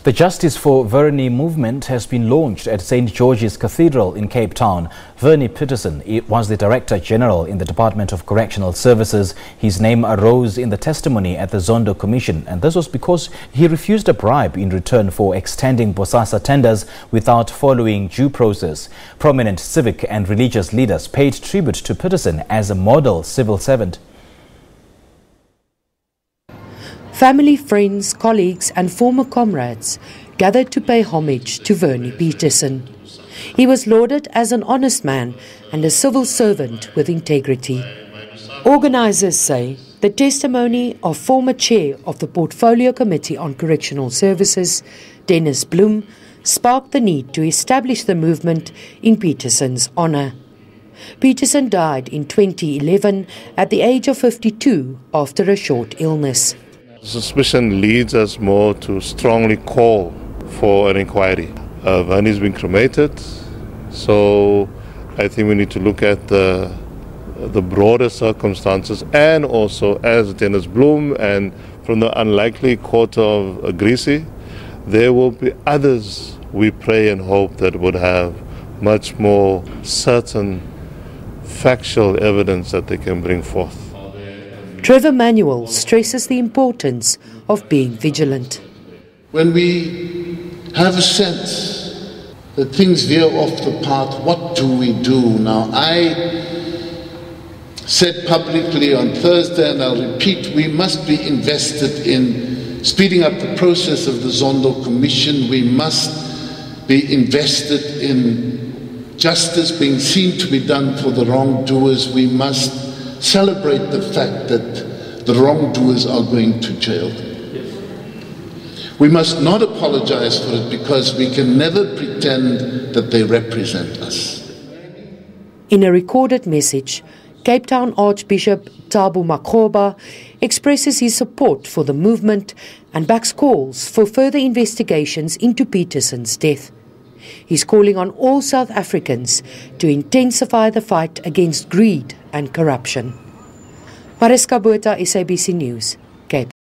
The Justice-4-Vernie-Movement has been launched at St. George's Cathedral in Cape Town. Vernie Peterson was the Director General in the Department of Correctional Services. His name arose in the testimony at the Zondo Commission, and this was because he refused a bribe in return for extending BOSASA tenders without following due process. Prominent civic and religious leaders paid tribute to Peterson as a model civil servant. Family, friends, colleagues and former comrades gathered to pay homage to Vernie Peterson. He was lauded as an honest man and a civil servant with integrity. Organisers say the testimony of former chair of the Portfolio Committee on Correctional Services, Dennis Bloem, sparked the need to establish the movement in Peterson's honour. Peterson died in 2011 at the age of 52 after a short illness. Suspicion leads us more to strongly call for an inquiry. Vernie's been cremated, so I think we need to look at the broader circumstances, and also, as Dennis Bloem and from the unlikely quarter of Greasy, there will be others we pray and hope that would have much more certain factual evidence that they can bring forth. Trevor Manuel stresses the importance of being vigilant. When we have a sense that things veer off the path, what do we do? Now, I said publicly on Thursday, and I'll repeat, we must be invested in speeding up the process of the Zondo Commission. We must be invested in justice being seen to be done for the wrongdoers. We must celebrate the fact that the wrongdoers are going to jail. We must not apologize for it, because we can never pretend that they represent us. In a recorded message, Cape Town Archbishop Thabo Makgoba expresses his support for the movement and backs calls for further investigations into Peterson's death. He's calling on all South Africans to intensify the fight against greed and corruption. Mariska Botha, SABC News.